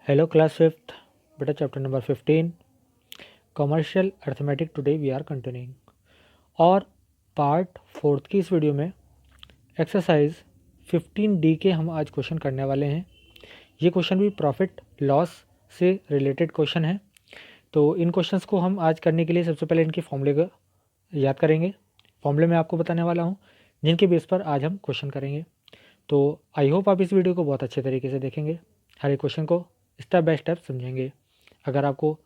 Hello class fifth बेटा, chapter number 15 commercial arithmetic. Today we are continuing our part fourth की इस video में exercise 15D के हम आज क्वेश्चन करने वाले हैं। ये क्वेश्चन भी प्रॉफिट लॉस से रिलेटेड क्वेश्चन है। तो इन क्वेश्चंस को हम आज करने के लिए सबसे पहले इनके फॉर्मूले को याद करेंगे। फॉर्मूले मैं आपको बताने वाला हूँ जिनके बेस पर आज हम क्वेश्चन करेंगे। तो आई होप आप इस वीडियो को बहुत अच्छे तरीके से देखेंगे, हर एक क्वेश्चन को स्टेप बाय स्टेप समझेंगे। अगर आपको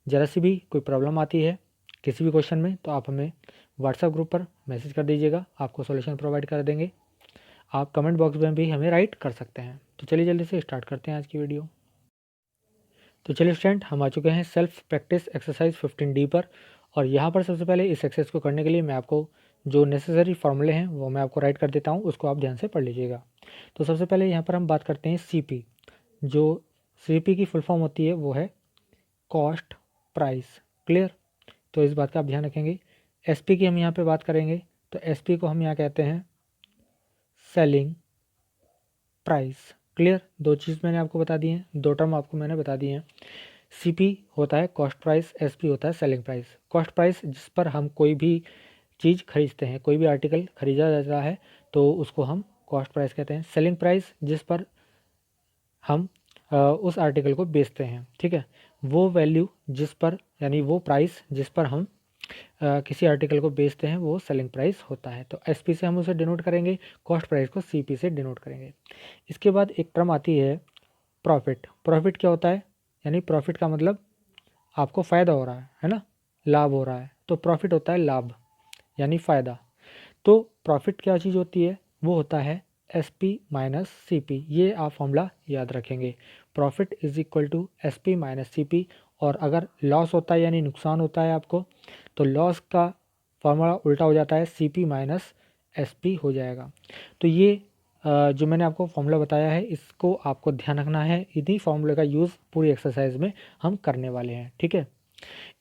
ज़रा सी भी कोई प्रॉब्लम आती है किसी भी क्वेश्चन में तो आप हमें व्हाट्सएप ग्रुप पर मैसेज कर दीजिएगा, आपको सॉल्यूशन प्रोवाइड कर देंगे। आप कमेंट बॉक्स में भी हमें राइट कर सकते हैं। तो चलिए जल्दी से स्टार्ट करते हैं आज की वीडियो। तो चलिए स्टूडेंट, हम आ चुके हैं सेल्फ प्रैक्टिस एक्सरसाइज 15D पर। और यहाँ पर सबसे पहले इस एक्सरसाइज को करने के लिए मैं आपको जो नेसेसरी फार्मूले हैं वो मैं आपको राइट कर देता हूँ, उसको आप ध्यान से पढ़ लीजिएगा। तो सबसे पहले यहाँ पर हम बात करते हैं CP। जो CP की फुल फॉर्म होती है वो है कॉस्ट प्राइस। क्लियर? तो इस बात का आप ध्यान रखेंगे। SP की हम यहाँ पे बात करेंगे तो SP को हम यहाँ कहते हैं सेलिंग प्राइस। क्लियर? दो चीज़ मैंने आपको बता दी हैं, दो टर्म आपको मैंने बता दी हैं। CP होता है कॉस्ट प्राइस, SP होता है सेलिंग प्राइस। कॉस्ट प्राइस जिस पर हम कोई भी चीज़ खरीदते हैं, कोई भी आर्टिकल खरीदा जाता है तो उसको हम कॉस्ट प्राइस कहते हैं। सेलिंग प्राइस जिस पर हम उस आर्टिकल को बेचते हैं, ठीक है, वो वैल्यू जिस पर यानी वो प्राइस जिस पर हम किसी आर्टिकल को बेचते हैं वो सेलिंग प्राइस होता है। तो SP से हम उसे डिनोट करेंगे, कॉस्ट प्राइस को CP से डिनोट करेंगे। इसके बाद एक टर्म आती है प्रॉफिट। प्रॉफिट क्या होता है? यानी प्रॉफिट का मतलब आपको फ़ायदा हो रहा है ना, लाभ हो रहा है। तो प्रॉफिट होता है लाभ यानी फ़ायदा। तो प्रॉफिट क्या चीज़ होती है? वो होता है SP माइनस CP। ये आप फॉर्मूला याद रखेंगे। Profit is equal to SP minus CP। और अगर लॉस होता है यानी नुकसान होता है आपको, तो लॉस का फॉर्मूला उल्टा हो जाता है, CP माइनस SP हो जाएगा। तो ये जो मैंने आपको फॉर्मूला बताया है इसको आपको ध्यान रखना है। इन्हीं फॉर्मूले का यूज़ पूरी एक्सरसाइज में हम करने वाले हैं, ठीक है।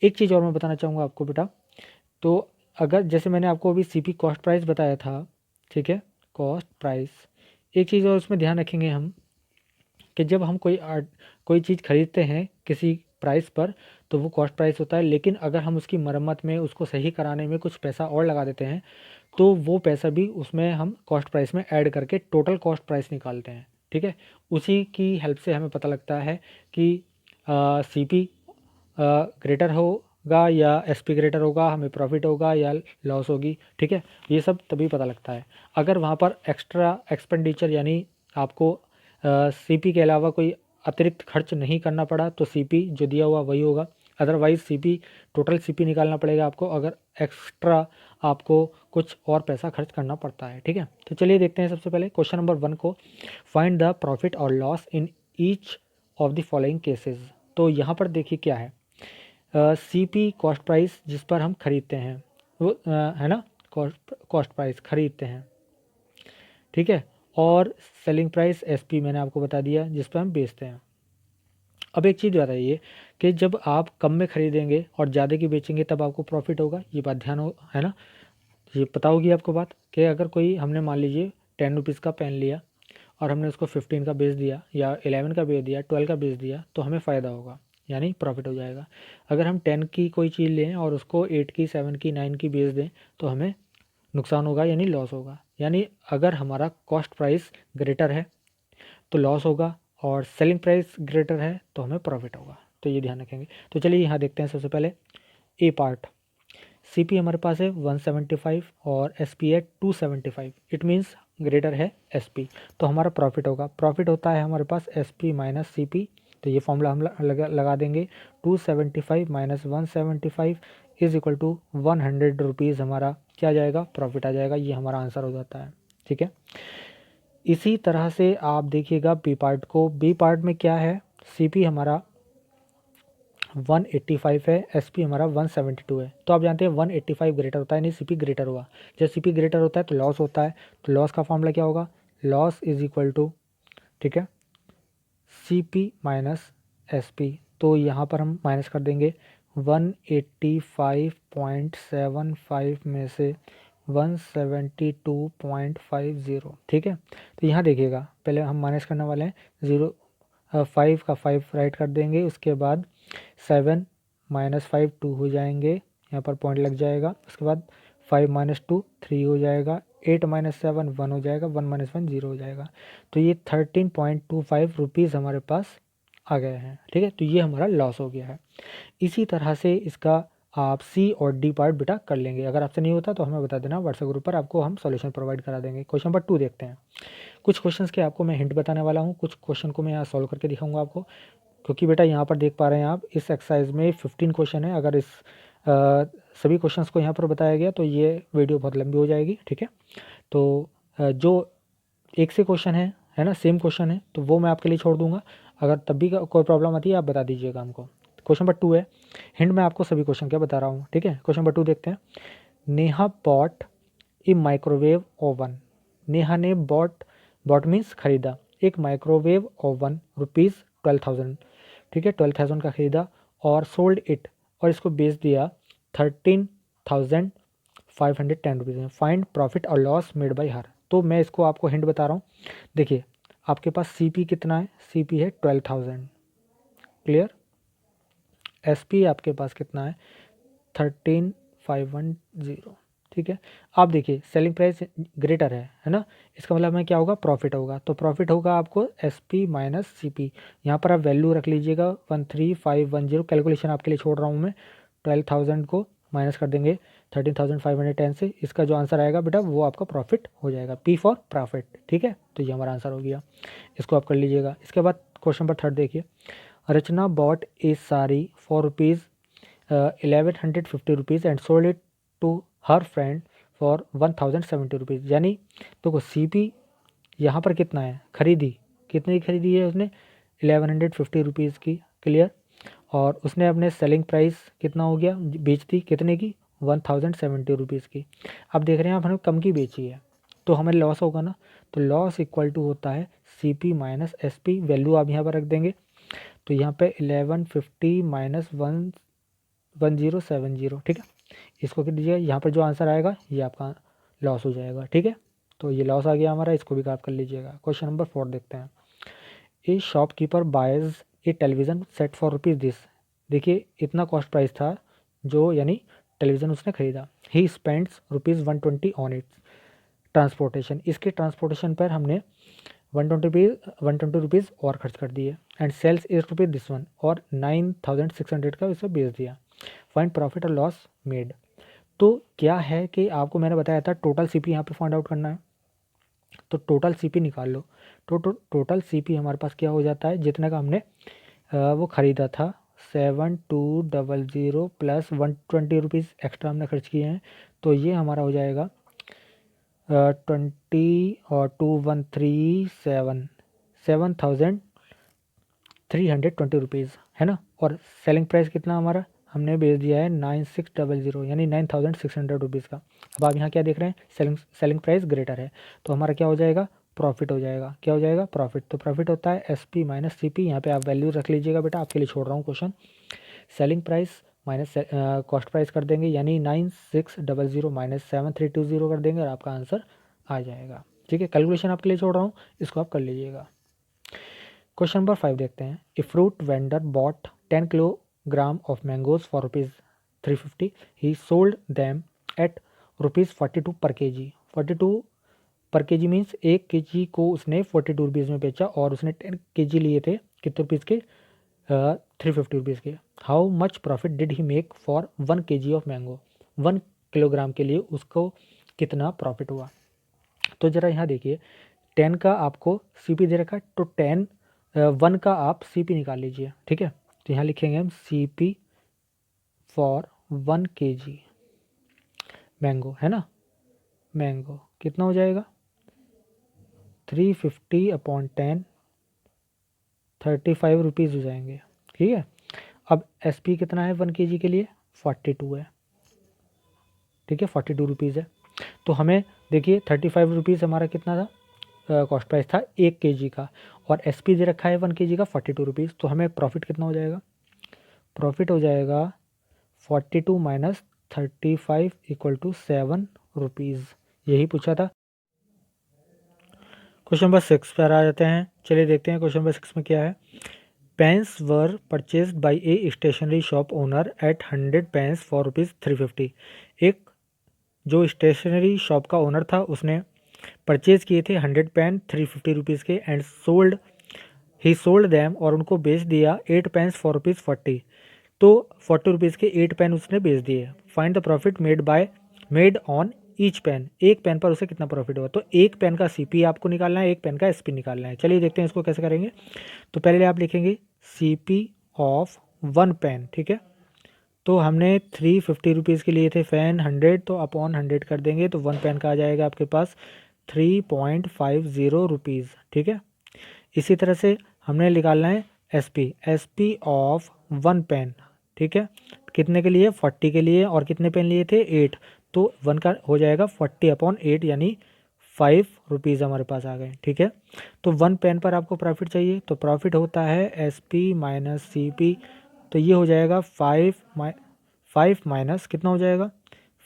एक चीज़ और मैं बताना चाहूँगा आपको बेटा। तो अगर जैसे मैंने आपको अभी CP कॉस्ट प्राइस बताया था, ठीक है, कॉस्ट प्राइस। एक चीज़ और उसमें ध्यान रखेंगे हम कि जब हम कोई चीज़ खरीदते हैं किसी प्राइस पर तो वो कॉस्ट प्राइस होता है, लेकिन अगर हम उसकी मरम्मत में, उसको सही कराने में कुछ पैसा और लगा देते हैं तो वो पैसा भी उसमें हम कॉस्ट प्राइस में ऐड करके टोटल कॉस्ट प्राइस निकालते हैं, ठीक है। उसी की हेल्प से हमें पता लगता है कि CP ग्रेटर होगा या SP ग्रेटर होगा, हमें प्रॉफिट होगा या लॉस होगी, ठीक है। ये सब तभी पता लगता है। अगर वहाँ पर एक्स्ट्रा एक्सपेंडिचर यानी आपको CP के अलावा कोई अतिरिक्त खर्च नहीं करना पड़ा तो CP जो दिया हुआ वही होगा। अदरवाइज़ CP टोटल CP निकालना पड़ेगा आपको अगर एक्स्ट्रा आपको कुछ और पैसा खर्च करना पड़ता है, ठीक है। तो चलिए देखते हैं सबसे पहले क्वेश्चन नंबर 1 को। फाइंड द प्रॉफिट और loss in each of the following cases. तो यहाँ पर देखिए क्या है, CP कॉस्ट प्राइस जिस पर हम खरीदते हैं वो है ना, कॉस्ट प्राइस खरीदते हैं, ठीक है। और सेलिंग प्राइस SP मैंने आपको बता दिया जिस पर हम बेचते हैं। अब एक चीज़ बताइए कि जब आप कम में खरीदेंगे और ज़्यादा की बेचेंगे तब आपको प्रॉफिट होगा, ये बात ध्यान हो, है ना। ये पता होगी आपको बात कि अगर कोई हमने मान लीजिए 10 रुपीज़ का पेन लिया और हमने उसको 15 का बेच दिया या 11 का बेच दिया, 12 का बेच दिया तो हमें फ़ायदा होगा यानी प्रॉफिट हो जाएगा। अगर हम 10 की कोई चीज़ लें और उसको 8 की, 7 की, 9 की बेच दें तो हमें नुकसान होगा यानी लॉस होगा। यानी अगर हमारा कॉस्ट प्राइस ग्रेटर है तो लॉस होगा और सेलिंग प्राइस ग्रेटर है तो हमें प्रॉफिट होगा। तो ये ध्यान रखेंगे। तो चलिए यहाँ देखते हैं सबसे पहले ए पार्ट। CP हमारे पास है 175 और SP है 275। इट मीन्स ग्रेटर है SP, तो हमारा प्रॉफिट होगा। प्रॉफिट होता है हमारे पास SP माइनस CP। तो ये फॉर्मूला हम लगा देंगे। 275 minus 175 is equal to 100 rupees हमारा क्या आ जाएगा, प्रॉफिट आ जाएगा। ये हमारा आंसर हो जाता है, ठीक है। इसी तरह से आप देखिएगा बी पार्ट को। बी पार्ट में क्या है, CP हमारा 185 है, SP हमारा 172 है। तो आप जानते हैं 185 ग्रेटर होता है यानी CP ग्रेटर हुआ। जब CP ग्रेटर होता है तो लॉस होता है। तो लॉस का फॉर्मूला क्या होगा, लॉस इज इक्वल टू, ठीक है, CP माइनस SP। तो यहाँ पर हम माइनस कर देंगे 185.75 में से 172.50, ठीक है। तो यहाँ देखिएगा पहले हम माइनस करने वाले हैं 0 5 का 5 राइट कर देंगे, उसके बाद 7 माइनस 5 2 हो जाएंगे, यहाँ पर पॉइंट लग जाएगा। उसके बाद 5 माइनस 2 3 हो जाएगा, 8 माइनस 7 1 हो जाएगा, 1 माइनस 1 0 हो जाएगा। तो ये 13.25 रुपीज़ हमारे पास आ गए हैं, ठीक है। तो ये हमारा लॉस हो गया है। इसी तरह से इसका आप सी और डी पार्ट बेटा कर लेंगे। अगर आपसे नहीं होता तो हमें बता देना व्हाट्सएप ग्रुप पर, आपको हम सॉल्यूशन प्रोवाइड करा देंगे। क्वेश्चन नंबर 2 देखते हैं। कुछ क्वेश्चंस के आपको मैं हिंट बताने वाला हूँ, कुछ क्वेश्चन को मैं यहाँ सॉल्व करके दिखाऊंगा आपको, क्योंकि बेटा यहाँ पर देख पा रहे हैं आप इस एक्सरसाइज में 15 क्वेश्चन है। अगर इस सभी क्वेश्चंस को यहाँ पर बताया गया तो ये वीडियो बहुत लंबी हो जाएगी, ठीक है। तो जो एक से क्वेश्चन है ना, सेम क्वेश्चन है, तो वो मैं आपके लिए छोड़ दूंगा। अगर तब भी कोई प्रॉब्लम आती है आप बता दीजिएगा हमको। क्वेश्चन नंबर 2 है, हिंट मैं आपको सभी क्वेश्चन क्या बता रहा हूँ, ठीक है। क्वेश्चन नंबर 2 देखते हैं। नेहा बॉट ए माइक्रोवेव ओवन। नेहा ने बॉट मीन्स खरीदा, एक माइक्रोवेव ओवन ₹12,000, ठीक है, 12,000 का खरीदा, और सोल्ड इट, और इसको बेच दिया 13,510 रुपीज़ में। फाइंड प्रॉफिट और लॉस मेड बाय हर। तो मैं इसको आपको हिंट बता रहा हूँ। देखिए आपके पास सीपी कितना है, सीपी है 12,000, क्लियर। एसपी आपके पास कितना है 13,510, ठीक है। आप देखिए सेलिंग प्राइस ग्रेटर है ना, इसका मतलब में क्या होगा, प्रॉफिट होगा। तो प्रॉफिट होगा आपको एसपी माइनस सीपी। यहाँ पर आप वैल्यू रख लीजिएगा 13,510। कैलकुलेशन आपके लिए छोड़ रहा हूँ मैं। 12,000 को माइनस कर देंगे 13,510 से, इसका जो आंसर आएगा बेटा वो आपका प्रॉफिट हो जाएगा, पी फॉर प्रॉफिट, ठीक है। तो ये हमारा आंसर हो गया, इसको आप कर लीजिएगा। इसके बाद क्वेश्चन नंबर 3 देखिए। Rachna bought a sari for ₹1150 and sold it to her friend for 1,070 rupees. यानी तो सीपी यहाँ पर कितना है, खरीदी, कितनी खरीदी है उसने, 1150 रुपीज़ की, क्लियर। और उसने अपने सेलिंग प्राइस कितना हो गया, बेच दी कितने की, 1,070 रुपीज़ की। अब देख रहे हैं आप, हमने कम की बेची है तो हमें लॉस होगा ना। तो लॉस इक्वल टू होता है सीपी माइनस एसपी। वैल्यू आप यहाँ पर रख देंगे, तो यहाँ पे 1150 माइनस 1070, ठीक है। इसको क्या दीजिएगा, यहाँ पर जो आंसर आएगा ये आपका लॉस हो जाएगा, ठीक है। तो ये लॉस आ गया हमारा, इसको भी आप कर लीजिएगा। क्वेश्चन नंबर 4 देखते हैं। ए shopkeeper boys A television set for rupees this. देखिए इतना कॉस्ट प्राइस था जो, यानी टेलीविज़न उसने खरीदा। He spends ₹120 on it's transportation. इसके ट्रांसपोर्टेशन पर हमने 120 रुपीज़ और खर्च कर दिए। एंड सेल्स ₹8 दिस वन, और 9,600 का इसे बेच दिया। फाइंड प्रॉफिट और लॉस मेड। तो क्या है कि आपको मैंने बताया था टोटल सीपी यहाँ पे फाइंड आउट करना है। तो टोटल सीपी निकाल लो। टोटल सीपी हमारे पास क्या हो जाता है, जितने का हमने वो ख़रीदा था 7,200 प्लस 120 रुपीज़ एक्स्ट्रा हमने खर्च किए हैं, तो ये हमारा हो जाएगा 7,320 रुपीज़, है ना। और सेलिंग प्राइस कितना हमारा, हमने बेच दिया है 9,600, यानी 9,600 रुपीज़ का। अब आप यहाँ क्या देख रहे हैं, सेलिंग प्राइस ग्रेटर है, तो हमारा क्या हो जाएगा, प्रॉफिट हो जाएगा। क्या हो जाएगा, प्रॉफिट। तो प्रॉफिट होता है एसपी माइनस सीपी। यहाँ पे आप वैल्यू रख लीजिएगा बेटा, आपके लिए छोड़ रहा हूँ question. Selling price minus cost price कर देंगे, यानी 9,600 माइनस 7,320 कर देंगे, और आपका आंसर आ जाएगा, ठीक है। कैलकुलेशन आपके लिए छोड़ रहा हूँ, इसको आप कर लीजिएगा। क्वेश्चन नंबर 5 देखते हैं। A fruit vendor bought 10 kilogram of mangoes for ₹350। He sold them at ₹42 per KG. 42 per KG means 1 KG को उसने 42 रुपीज़ में बेचा, और उसने 10 केजी लिए थे कितने रुपीज़ के, 350 रुपीज़ के। How much profit did he make for 1 KG of mango. 1 kilogram के लिए उसको कितना प्रॉफिट हुआ। तो ज़रा यहाँ देखिए 10 का आपको सीपी दे रखा है, तो 1 का आप सीपी निकाल लीजिए, ठीक है। तो यहाँ लिखेंगे हम सीपी फॉर 1 केजी मैंगो, है ना। मैंगो कितना हो जाएगा, 350/10, 35 रुपीज़ हो जाएंगे, ठीक है। अब एसपी कितना है 1 केजी के लिए, 42 है, ठीक है, 42 रुपीज़ है। तो हमें देखिए 35 रुपीज़ हमारा कितना था, कॉस्ट प्राइस था 1 केजी का, और एसपी दे रखा है 1 केजी का 42 रुपीज़। तो हमें प्रॉफिट कितना हो जाएगा, प्रॉफिट हो जाएगा 42 माइनस 35 इक्वल टू 7 रुपीज़। यही पूछा था। क्वेश्चन नंबर 6 पर आ जाते हैं। चलिए देखते हैं क्वेश्चन नंबर 6 में क्या है। Pens were purchased by a stationery shop owner at 100 pens for ₹350। एक जो स्टेशनरी शॉप का ओनर था उसने परचेज किए थे 100 पेन ₹350 के एंड ही सोल्ड दैम और उनको बेच दिया 8 पेन्स फॉर ₹40। तो ₹40 के 8 पेन उसने बेच दिए। Find the profit made on each pen. एक पेन पर उसे कितना प्रॉफिट हुआ। तो एक पेन का सीपी आपको निकालना है, एक पेन का एसपी निकालना है। चलिए देखते हैं इसको कैसे करेंगे। तो पहले आप लिखेंगे सीपी ऑफ 1 पेन, ठीक है। तो हमने ₹350 के लिए थे फैन 100, तो अपॉन 100 कर देंगे तो 1 पेन का आ जाएगा आपके पास ₹3.50, ठीक है। इसी तरह से हमने निकालना है एसपी ऑफ 1 पेन, ठीक है। कितने के लिए? 40 के लिए। और कितने पेन लिए थे? 8। तो 1 का हो जाएगा 40/8 यानी ₹5 हमारे पास आ गए, ठीक है। तो 1 पेन पर आपको प्रॉफिट चाहिए, तो प्रॉफिट होता है एसपी माइनस सीपी। तो ये हो जाएगा 5 माइनस कितना हो जाएगा?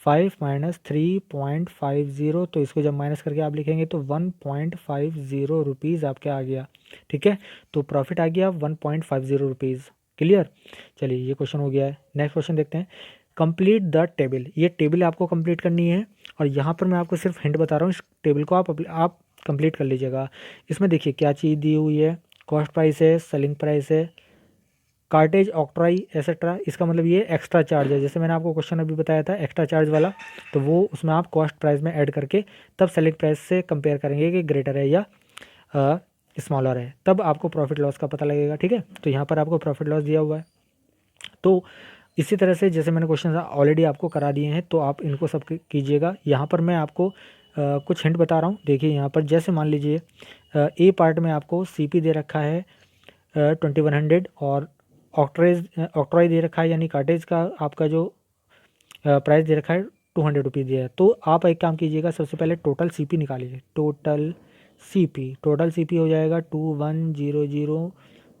5 माइनस 3.50। तो इसको जब माइनस करके आप लिखेंगे तो ₹1.50 आपके आ गया, ठीक है। तो प्रॉफिट आ गया ₹1.50। क्लियर। चलिए ये क्वेश्चन हो गया है। नेक्स्ट क्वेश्चन देखते हैं। Complete the table. ये टेबल आपको कंप्लीट करनी है और यहाँ पर मैं आपको सिर्फ हिंट बता रहा हूँ, इस टेबल को आप कंप्लीट कर लीजिएगा। इसमें देखिए क्या चीज़ दी हुई है। कॉस्ट प्राइस है, सेलिंग प्राइस है, कार्टेज ऑक्ट्राई एसेट्रा। इसका मतलब ये एक्स्ट्रा चार्ज है। जैसे मैंने आपको क्वेश्चन अभी बताया था एक्स्ट्रा चार्ज वाला, तो वो उसमें आप कॉस्ट प्राइस में ऐड करके तब सेलिंग प्राइस से कंपेयर करेंगे कि ग्रेटर है या स्मॉलर है, तब आपको प्रॉफिट लॉस का पता लगेगा, ठीक है। तो यहाँ पर आपको प्रॉफिट लॉस दिया हुआ है। तो इसी तरह से जैसे मैंने क्वेश्चन ऑलरेडी आपको करा दिए हैं, तो आप इनको सब कीजिएगा। यहाँ पर मैं आपको कुछ हिंट बता रहा हूँ। देखिए यहाँ पर जैसे मान लीजिए ए पार्ट में आपको सीपी दे रखा है 2100 और ऑक्ट्रॉय दे रखा है, यानी कार्टेज का आपका जो प्राइस दे रखा है ₹200 दिया है। तो आप एक काम कीजिएगा, सबसे पहले टोटल सीपी निकालिए। टोटल सीपी हो जाएगा 2100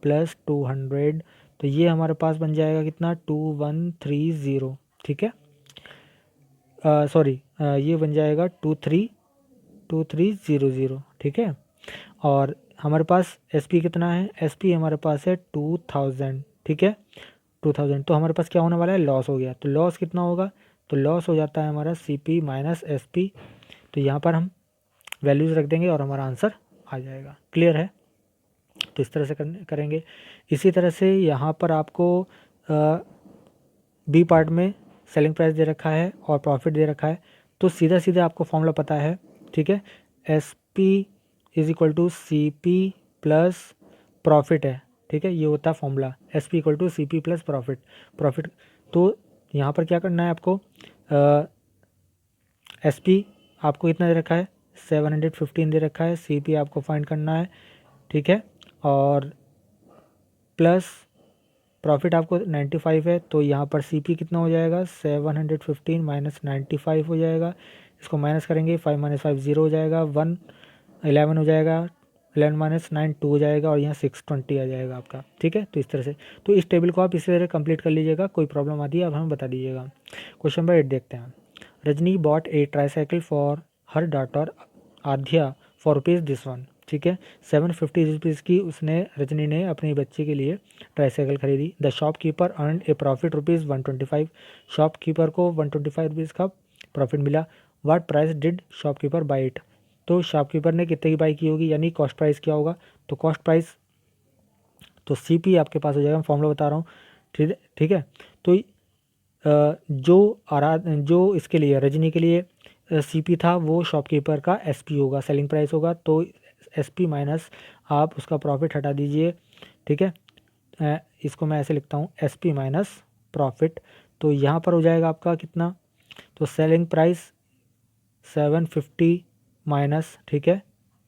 प्लस 200। तो ये हमारे पास बन जाएगा कितना? 2130, ठीक है। सॉरी, ये बन जाएगा 2300, ठीक है। और हमारे पास एसपी कितना है? एसपी हमारे पास है 2000, ठीक है। 2000। तो हमारे पास क्या होने वाला है? लॉस हो गया। तो लॉस कितना होगा? तो लॉस हो जाता है हमारा सीपी माइनस एसपी। तो यहाँ पर हम वैल्यूज़ रख देंगे और हमारा आंसर आ जाएगा। क्लियर है। तो इस तरह से करेंगे। इसी तरह से यहाँ पर आपको बी पार्ट में सेलिंग प्राइस दे रखा है और प्रॉफिट दे रखा है। तो सीधा सीधा आपको फॉर्मूला पता है, ठीक है। S P is equal to C P plus profit है, ठीक है। ये होता है formula, S P equal to C P plus profit. तो यहाँ पर क्या करना है आपको? एस पी आपको इतना दे रखा है 715 दे रखा है, सी पी आपको फाइंड करना है, ठीक है। और प्लस प्रॉफिट आपको 95 है। तो यहाँ पर सी पी कितना हो जाएगा? 715 माइनस 95 हो जाएगा। इसको माइनस करेंगे, 5 माइनस 5 0 हो जाएगा, 11 हो जाएगा, 11 माइनस 9 2 हो जाएगा और यहाँ 620 आ जाएगा आपका, ठीक है। तो इस तरह से तो इस टेबल को आप इसी तरह कंप्लीट कर लीजिएगा। कोई प्रॉब्लम आती है आप हमें बता दीजिएगा। क्वेश्चन नंबर 8 देखते हैं। Rajni bot A tricycle for her daughter Aadhya for rupees this one, ठीक है। 750 की उसने रजनी ने अपनी बच्ची के लिए ट्राईसाइकिल खरीदी। The shopkeeper earn A profit ₹125। Shopkeeper को ₹125 का प्रॉफिट मिला। What price did shopkeeper by it. तो शॉपकीपर ने कितने की बाई की होगी, यानी कॉस्ट प्राइस क्या होगा। तो कॉस्ट प्राइस तो सीपी आपके पास हो जाएगा। मैं फॉर्मूला बता रहा हूँ, ठीक है। तो जो इसके लिए रजनी के लिए सीपी था वो शॉपकीपर का एसपी होगा, सेलिंग प्राइस होगा। तो एसपी माइनस आप उसका प्रॉफिट हटा दीजिए, ठीक है। इसको मैं ऐसे लिखता हूँ, एसपी माइनस प्रॉफिट। तो यहाँ पर हो जाएगा आपका कितना? तो सेलिंग प्राइस 750 माइनस, ठीक है।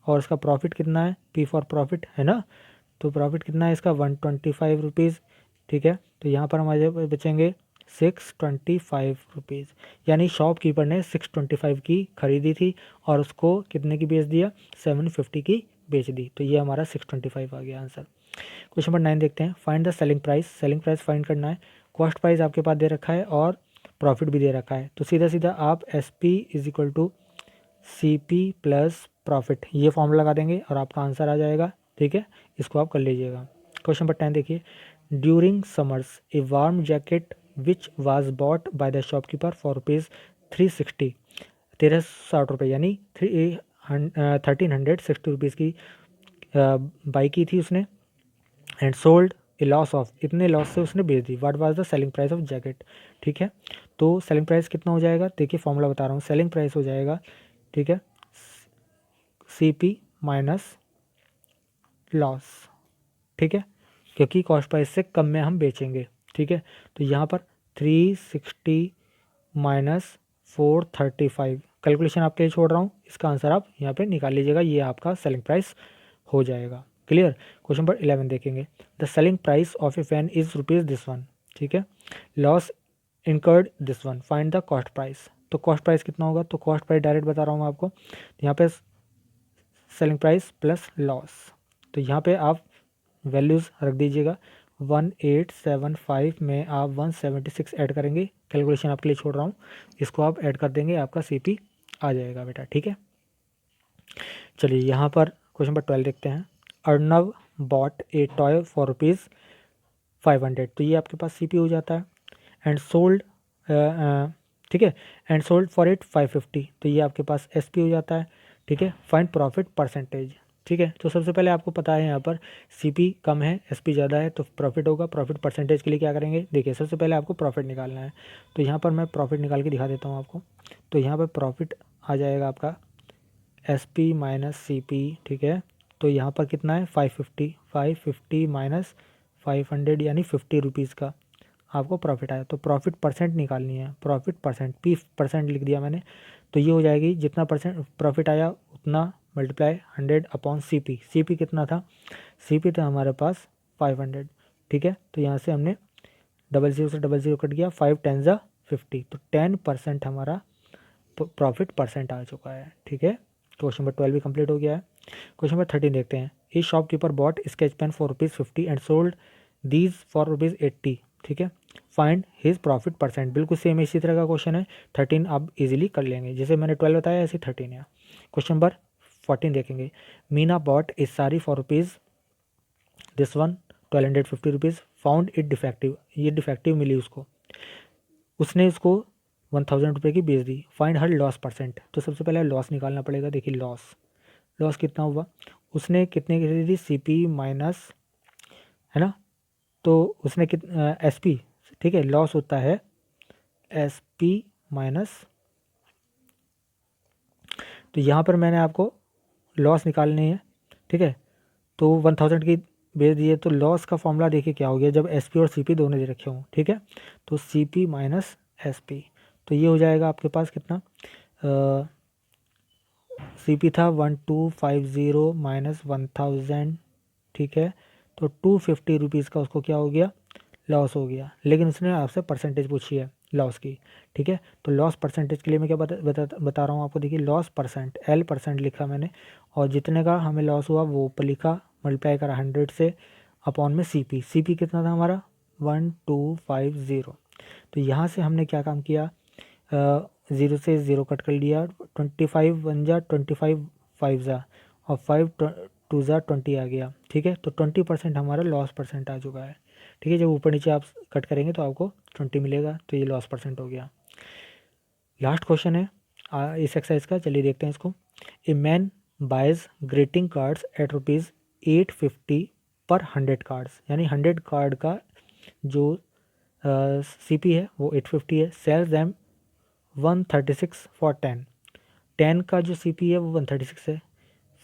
और इसका प्रॉफिट कितना है? पी फॉर प्रॉफिट है ना। तो प्रॉफिट कितना है इसका? ₹125, ठीक है। तो यहाँ पर हमारे बचेंगे ₹625, यानी शॉपकीपर ने 625 की खरीदी थी और उसको कितने की बेच दिया? 750 की बेच दी। तो ये हमारा 625 आ गया आंसर। क्वेश्चन नंबर 9 देखते हैं। Find the selling price. Selling price find करना है। कॉस्ट प्राइस आपके पास दे रखा है और प्रॉफिट भी दे रखा है। तो सीधा सीधा आप S P is equal to C P plus profit ये फॉर्मूला लगा देंगे और आपका आंसर आ जाएगा। ठीक है, इसको आप कर लीजिएगा। क्वेश्चन नंबर 10 देखिए, during summers a warm jacket which was bought by the shopkeeper for rupees 360, 1360 रुपये यानी 1360 रुपीज़ की बाई की थी उसने, and sold a loss of, इतने लॉस से उसने बेच दी। What was the selling price of jacket, ठीक है, तो सेलिंग प्राइस कितना हो जाएगा, देखिए फॉर्मूला बता रहा हूँ, सेलिंग प्राइस हो जाएगा, ठीक है, CP माइनस लॉस, ठीक है, क्योंकि कॉस्ट प्राइस से कम में हम बेचेंगे, ठीक है। तो यहाँ पर 360 माइनस 435, कैलकुलेशन आपके लिए छोड़ रहा हूँ, इसका आंसर आप यहाँ पे निकाल लीजिएगा, ये आपका सेलिंग प्राइस हो जाएगा। क्लियर। क्वेश्चन नंबर 11 देखेंगे, the selling price of A fan is rupees this one, ठीक है, loss incurred this one, find the cost price. तो कॉस्ट प्राइस कितना होगा, तो कॉस्ट प्राइस डायरेक्ट बता रहा हूँ मैं आपको, यहाँ पे सेलिंग प्राइस प्लस लॉस, तो यहाँ पे आप वैल्यूज़ रख दीजिएगा, 1875 में आप 176 ऐड करेंगे, कैलकुलेशन आपके लिए छोड़ रहा हूँ, इसको आप ऐड कर देंगे, आपका CP आ जाएगा बेटा, ठीक है। चलिए यहाँ पर क्वेश्चन नंबर 12 देखते हैं, Arnav bot A toy for rupees 500, तो ये आपके पास CP हो जाता है, एंड सोल्ड, ठीक है, एंड सोल्ड फॉर इट 550, तो ये आपके पास SP हो जाता है, ठीक है। फाइंड प्रॉफिट परसेंटेज, ठीक है, तो सबसे पहले आपको पता है यहाँ पर CP कम है SP ज़्यादा है तो प्रॉफिट होगा, प्रॉफिट परसेंटेज के लिए क्या करेंगे, देखिए सबसे पहले आपको प्रॉफिट निकालना है, तो यहाँ पर मैं प्रॉफिट निकाल के दिखा देता हूँ आपको, तो यहाँ पर प्रॉफिट आ जाएगा आपका SP माइनस CP, ठीक है, तो यहाँ पर कितना है 550 माइनस 500 यानी 50 रुपीज़ का आपको प्रॉफिट आया, तो प्रॉफिट परसेंट निकालनी है, प्रॉफिट परसेंट, P% लिख दिया मैंने, तो ये हो जाएगी जितना परसेंट प्रॉफिट आया उतना मल्टीप्लाई 100 अपॉन CP कितना था, CP था हमारे पास 500, ठीक है, तो यहाँ से हमने 00 से 00 कट गया, 5 10 ज़ा 50, तो 10% हमारा प्रॉफिट परसेंट आ चुका है, ठीक है। क्वेश्चन नंबर 12 भी कंप्लीट हो गया है। क्वेश्चन नंबर 13 देखते हैं, a shopkeeper bought sketch pen for ₹50 and sold these for ₹80, ठीक है, फाइंड हिज प्रॉफिट परसेंट, बिल्कुल सेम इसी तरह का क्वेश्चन है, 13 आप इजीली कर लेंगे, जैसे मैंने 12 बताया ऐसे 13 है। क्वेश्चन नंबर 14 देखेंगे, मीना बॉट इज सारी for rupees this one 1250 rupees, found it defective, ये डिफेक्टिव मिली उसको, उसने इसको 1000 रुपये की बेच दी, फाइंड हर लॉस परसेंट, तो सबसे पहले लॉस निकालना पड़ेगा, देखिए लॉस कितना हुआ, उसने कितने की खरीदी, CP माइनस, है ना, तो उसने SP, ठीक है, लॉस होता है SP माइनस, तो यहाँ पर मैंने आपको लॉस निकालनी है, ठीक है, तो 1000 की बेच दिए, तो लॉस का फॉर्मूला देखिए क्या हो गया, जब SP और CP दोनों दे रखे हों, ठीक है, तो CP माइनस SP, तो ये हो जाएगा आपके पास कितना, CP था 1250 माइनस 1000, ठीक है, तो 250 रुपीज़ का उसको क्या हो गया, लॉस हो गया, लेकिन उसने आपसे परसेंटेज पूछी है लॉस की, ठीक है, तो लॉस परसेंटेज के लिए मैं क्या बता रहा हूँ आपको, देखिए लॉस परसेंट, L% लिखा मैंने, और जितने का हमें लॉस हुआ वो ऊपर लिखा, मल्टीप्लाई करा 100 से, अपॉन में CP कितना था हमारा 1250, तो यहाँ से हमने क्या काम किया, 0 से 0 कट कर लिया, 25 1 जा 25 5 जा, और 5 2 जा 20 आ गया, ठीक है, तो 20% हमारा लॉस परसेंट आ चुका है, ठीक है, जब ऊपर नीचे आप कट करेंगे तो आपको 20 मिलेगा, तो ये लॉस परसेंट हो गया। लास्ट क्वेश्चन है इस एक्सरसाइज का, चलिए देखते हैं इसको, a man buys greeting cards at ₹850 per 100 cards, यानी 100 कार्ड का जो CP है वो 850 है, सेल्स दैम 136 फॉर 10 का जो CP है वो 136 है,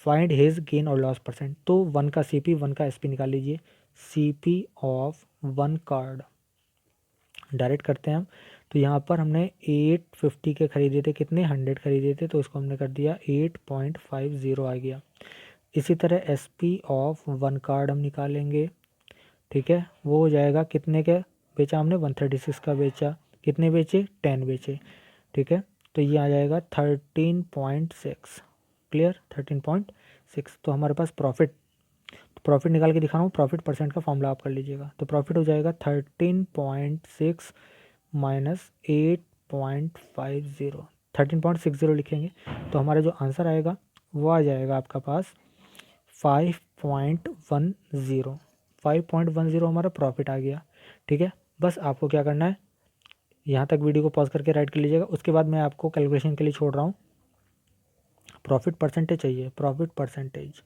फाइंड हिज गेन और लॉस परसेंट, तो 1 का CP 1 का SP निकाल लीजिए, CP ऑफ 1 कार्ड डायरेक्ट करते हैं हम, तो यहाँ पर हमने 850 के खरीदे थे, कितने 100 खरीदे थे, तो इसको हमने कर दिया 8.50 आ गया। इसी तरह SP ऑफ 1 कार्ड हम निकालेंगे, ठीक है, वो हो जाएगा कितने के बेचा हमने 136 का बेचा, कितने बेचे 10 बेचे, ठीक है, तो ये आ जाएगा 13.6, क्लियर 13.6, तो हमारे पास प्रॉफिट निकाल के दिखा रहा हूँ, प्रॉफिट परसेंट का फॉर्मूला आप कर लीजिएगा, तो प्रॉफिट हो जाएगा 13.6 माइनस 8.50, 13.60 लिखेंगे, तो हमारा जो आंसर आएगा वो आ जाएगा आपका पास 5.10 5.10 हमारा प्रॉफिट आ गया। ठीक है, बस आपको क्या करना है, यहाँ तक वीडियो को पॉज करके राइट कर लीजिएगा। उसके बाद मैं आपको कैलकुलेशन के लिए छोड़ रहा हूँ। प्रॉफिट परसेंटेज चाहिए, प्रॉफिट परसेंटेज।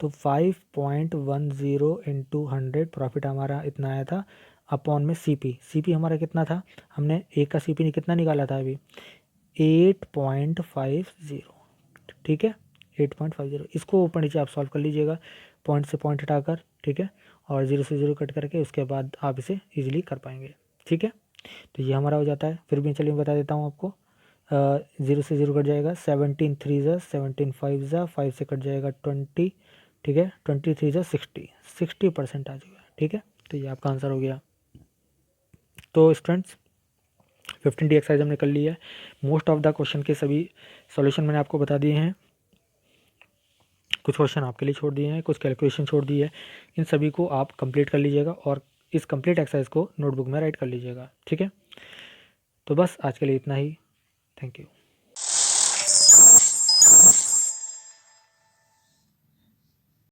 तो 5.10 इंटू 100 प्रॉफिट हमारा इतना आया था, अपॉन में सीपी हमारा कितना था, हमने एक का सीपी कितना निकाला था अभी, 8.50। ठीक है, 8.50। इसको ऊपर नीचे आप सॉल्व कर लीजिएगा, पॉइंट से पॉइंट हटाकर। ठीक है, और जीरो से जीरो कट करके उसके बाद आप इसे इजीली कर पाएंगे। ठीक है, तो ये हमारा हो जाता है। फिर भी चलिए बता देता हूँ आपको, जीरो से जीरो कट जाएगा, 17 3 ज़ा 17 5 ज़ा 5 से कट जाएगा 20। ठीक है, 20 3 ज़ा 60% आ जाएगा। ठीक है, तो ये आपका आंसर हो गया। तो स्टूडेंट्स 15D एक्सरसाइज हमने कर लिया है। मोस्ट ऑफ द क्वेश्चन के सभी सॉल्यूशन मैंने आपको बता दिए हैं। कुछ क्वेश्चन आपके लिए छोड़ दिए हैं, कुछ कैलकुलेशन छोड़ दी है। इन सभी को आप कंप्लीट कर लीजिएगा और इस कंप्लीट एक्सरसाइज को नोटबुक में राइट कर लीजिएगा। ठीक है, तो बस आज के लिए इतना ही। Thank you.